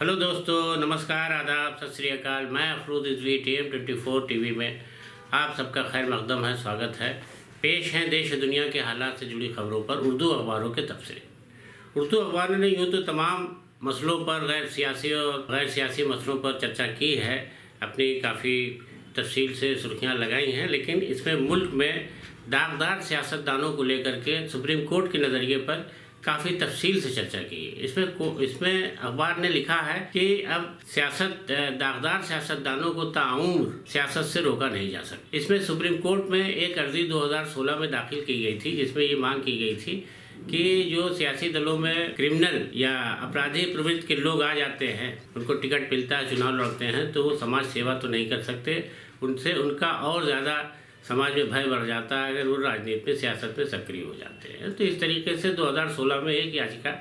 Hello दोस्तों, नमस्कार, आदाब, सत श्री अकाल। मैं अफरोज रिजवी TM24 टीवी में आप सबका खैर मकदम है, स्वागत है। पेश हैं देश दुनिया के हालात से जुड़ी खबरों पर उर्दू अखबारों के तबसरे। उर्दू अखबारों ने यूँ तो तमाम मसलों पर गैर सियासी मसलों पर चर्चा की है, अपनी काफ़ी तफसील से सुर्खियाँ लगाई हैं, लेकिन इसमें मुल्क में दागदार सियासतदानों को लेकर के सुप्रीम कोर्ट के नज़रिए पर काफ़ी तफसील से चर्चा की है। इसमें अखबार ने लिखा है कि अब दागदार सियासतदानों को ताउम्र सियासत से रोका नहीं जा सकता। इसमें सुप्रीम कोर्ट में एक अर्जी 2016 में दाखिल की गई थी, जिसमें ये मांग की गई थी कि जो सियासी दलों में क्रिमिनल या अपराधी प्रवृत्ति के लोग आ जाते हैं, उनको टिकट मिलता है, चुनाव लड़ते हैं, तो वो समाज सेवा तो नहीं कर सकते, उनसे उनका और ज़्यादा समाज में भय बढ़ जाता है अगर वो राजनीति में, सियासत में सक्रिय हो जाते हैं। तो इस तरीके से 2016 में एक याचिका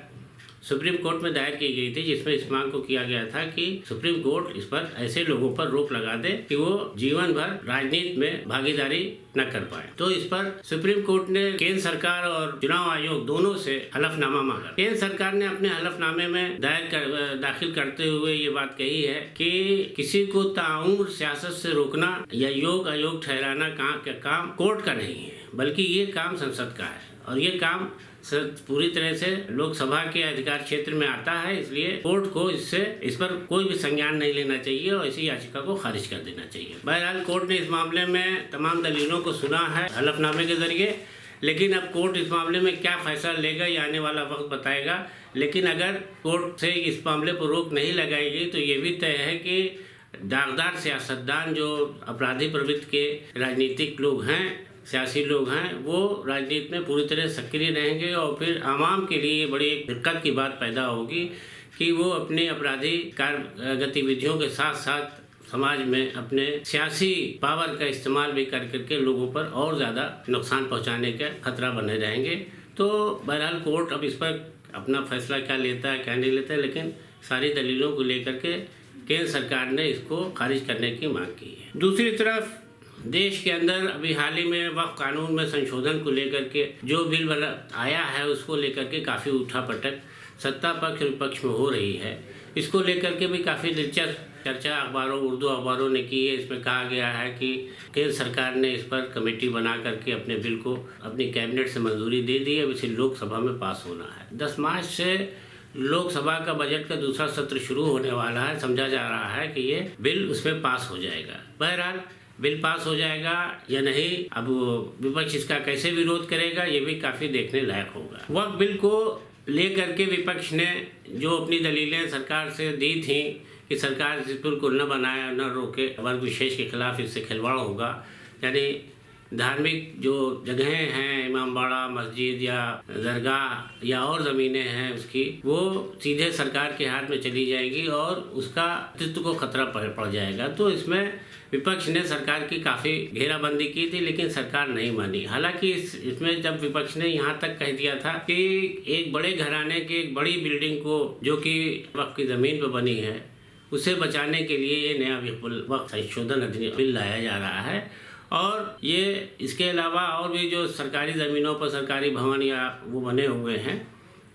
सुप्रीम कोर्ट में दायर की गई थी, जिसमें इस मांग को किया गया था कि सुप्रीम कोर्ट इस पर ऐसे लोगों पर रोक लगा दे कि वो जीवन भर राजनीति में भागीदारी न कर पाए। तो इस पर सुप्रीम कोर्ट ने केंद्र सरकार और चुनाव आयोग दोनों से हलफनामा मांगा। केंद्र सरकार ने अपने हलफनामे में दाखिल करते हुए ये बात कही है कि किसी को ताउम्र सियासत से रोकना या योग अयोग ठहराना काम कोर्ट का नहीं है, बल्कि ये काम संसद का है, और ये काम पूरी तरह से लोकसभा के अधिकार क्षेत्र में आता है। इसलिए कोर्ट को इस पर कोई भी संज्ञान नहीं लेना चाहिए और इसी याचिका को खारिज कर देना चाहिए। बहरहाल कोर्ट ने इस मामले में तमाम दलीलों को सुना है हलफनामे के जरिए, लेकिन अब कोर्ट इस मामले में क्या फैसला लेगा ये आने वाला वक्त बताएगा। लेकिन अगर कोर्ट से इस मामले पर रोक नहीं लगाई गई तो ये भी तय है कि दागदार सियासतदान जो अपराधी प्रवृत्ति के राजनीतिक लोग हैं, सियासी लोग हैं, वो राजनीति में पूरी तरह सक्रिय रहेंगे और फिर आवाम के लिए बड़ी दिक्कत की बात पैदा होगी कि वो अपने आपराधी गतिविधियों के साथ साथ समाज में अपने सियासी पावर का इस्तेमाल भी करके लोगों पर और ज़्यादा नुकसान पहुंचाने का खतरा बने रहेंगे। तो बहरहाल कोर्ट अब इस पर अपना फैसला क्या लेता है क्या नहीं लेता है, लेकिन सारी दलीलों को लेकर के केंद्र सरकार ने इसको खारिज करने की मांग की है। दूसरी तरफ देश के अंदर अभी हाल ही में वक्फ कानून में संशोधन को लेकर के जो बिल आया है, उसको लेकर के काफ़ी उठापटक सत्ता पक्ष विपक्ष में हो रही है। इसको लेकर के भी काफ़ी दिलचस्प चर्चा उर्दू अखबारों ने की है। इसमें कहा गया है कि केंद्र सरकार ने इस पर कमेटी बना करके अपने बिल को अपनी कैबिनेट से मंजूरी दे दी है। अब इसे लोकसभा में पास होना है। 10 मार्च से लोकसभा का बजट का दूसरा सत्र शुरू होने वाला है। समझा जा रहा है कि ये बिल उसमें पास हो जाएगा। बहरहाल बिल पास हो जाएगा या नहीं, अब विपक्ष इसका कैसे विरोध करेगा ये भी काफ़ी देखने लायक होगा। वक्फ बिल को लेकर के विपक्ष ने जो अपनी दलीलें सरकार से दी थी कि सरकार इस बिल को न बनाए न रोके, वर्ग विशेष के खिलाफ इससे खिलवाड़ होगा, यानी धार्मिक जो जगहें हैं, इमामबाड़ा, मस्जिद या दरगाह या और ज़मीनें हैं उसकी, वो सीधे सरकार के हाथ में चली जाएगी और उसका अस्तित्व को खतरा पड़ जाएगा। तो इसमें विपक्ष ने सरकार की काफ़ी घेराबंदी की थी, लेकिन सरकार नहीं मानी। हालांकि इसमें जब विपक्ष ने यहाँ तक कह दिया था कि एक बड़े घराने की एक बड़ी बिल्डिंग को जो कि वक्फ की ज़मीन पर बनी है, उसे बचाने के लिए ये नया वक्फ संशोधन अधिनियम बिल लाया जा रहा है। और ये इसके अलावा और भी जो सरकारी ज़मीनों पर सरकारी भवन या वो बने हुए हैं,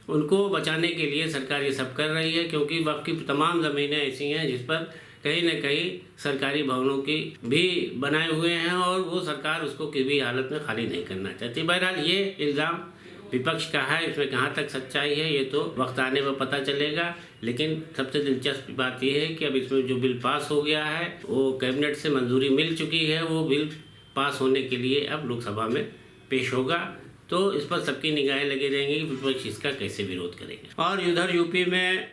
उनको बचाने के लिए सरकार ये सब कर रही है, क्योंकि वक्फ की तमाम ज़मीनें ऐसी हैं जिस पर कहीं न कहीं सरकारी भवनों की भी बनाए हुए हैं और वो सरकार उसको किसी भी हालत में खाली नहीं करना चाहती। बहरहाल ये इल्ज़ाम विपक्ष का है, इसमें कहाँ तक सच्चाई है ये तो वक्त आने पर पता चलेगा। लेकिन सबसे दिलचस्प बात यह है कि अब इसमें जो बिल पास हो गया है वो कैबिनेट से मंजूरी मिल चुकी है, वो बिल पास होने के लिए अब लोकसभा में पेश होगा। तो इस पर सबकी निगाहें लगी रहेंगी कि विपक्ष इसका कैसे विरोध करेगा। और इधर यूपी में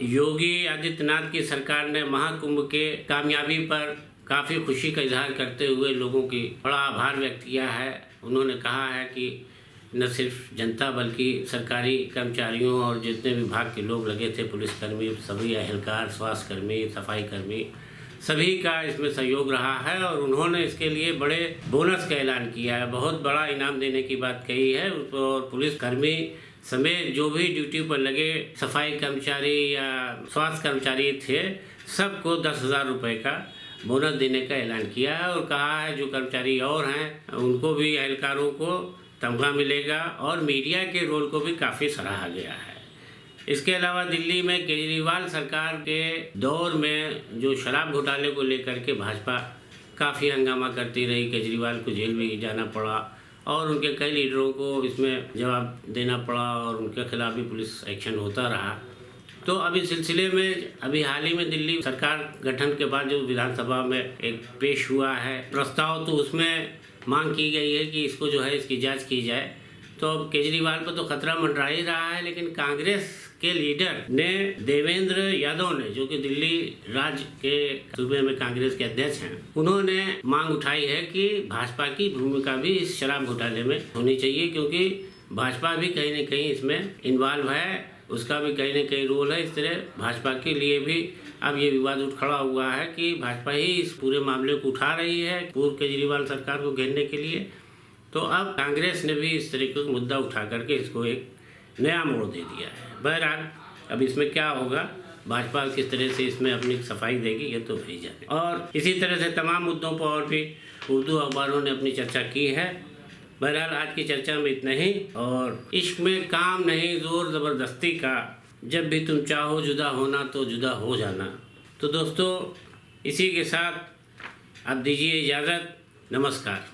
योगी आदित्यनाथ की सरकार ने महाकुंभ के कामयाबी पर काफ़ी खुशी का इजहार करते हुए लोगों की बड़ा आभार व्यक्त किया है। उन्होंने कहा है कि न सिर्फ जनता बल्कि सरकारी कर्मचारियों और जितने विभाग के लोग लगे थे, पुलिसकर्मी, सभी एहलकार, स्वास्थ्यकर्मी, सफाई कर्मी, सभी का इसमें सहयोग रहा है और उन्होंने इसके लिए बड़े बोनस का ऐलान किया है, बहुत बड़ा इनाम देने की बात कही है। और पुलिसकर्मी समेत जो भी ड्यूटी पर लगे सफाई कर्मचारी या स्वास्थ्य कर्मचारी थे, सबको 10,000 रुपये का बोनस देने का ऐलान किया है। और कहा है जो कर्मचारी और हैं उनको भी, एहलकारों को तमगा मिलेगा। और मीडिया के रोल को भी काफ़ी सराहा गया है। इसके अलावा दिल्ली में केजरीवाल सरकार के दौर में जो शराब घोटाले को लेकर के भाजपा काफ़ी हंगामा करती रही, केजरीवाल को जेल भी जाना पड़ा और उनके कई लीडरों को इसमें जवाब देना पड़ा और उनके खिलाफ भी पुलिस एक्शन होता रहा। तो अब इस सिलसिले में अभी हाल ही में दिल्ली सरकार गठन के बाद जो विधानसभा में एक पेश हुआ है प्रस्ताव, तो उसमें मांग की गई है कि इसको जो है इसकी जांच की जाए। तो अब केजरीवाल पर तो खतरा मंडरा ही रहा है, लेकिन कांग्रेस के लीडर ने देवेंद्र यादव ने, जो कि दिल्ली राज्य के सूबे में कांग्रेस के अध्यक्ष हैं, उन्होंने मांग उठाई है कि भाजपा की भूमिका भी इस शराब घोटाले में होनी चाहिए, क्योंकि भाजपा भी कहीं न कहीं इसमें इन्वॉल्व है, उसका भी कहीं न कहीं रोल है। इस तरह भाजपा के लिए भी अब ये विवाद उठ खड़ा हुआ है कि भाजपा ही इस पूरे मामले को उठा रही है पूर्व केजरीवाल सरकार को घेरने के लिए। तो अब कांग्रेस ने भी इस तरीके का मुद्दा उठा करके इसको एक नया मोड़ दे दिया है। बहरहाल अब इसमें क्या होगा, भाजपा किस तरह से इसमें अपनी सफाई देगी, ये तो वही जाने। और इसी तरह से तमाम मुद्दों पर और भी उर्दू अखबारों ने अपनी चर्चा की है। बहरहाल आज की चर्चा में इतना ही। और इश्क में काम नहीं ज़ोर ज़बरदस्ती का, जब भी तुम चाहो जुदा होना तो जुदा हो जाना। तो दोस्तों इसी के साथ अब दीजिए इजाज़त, नमस्कार।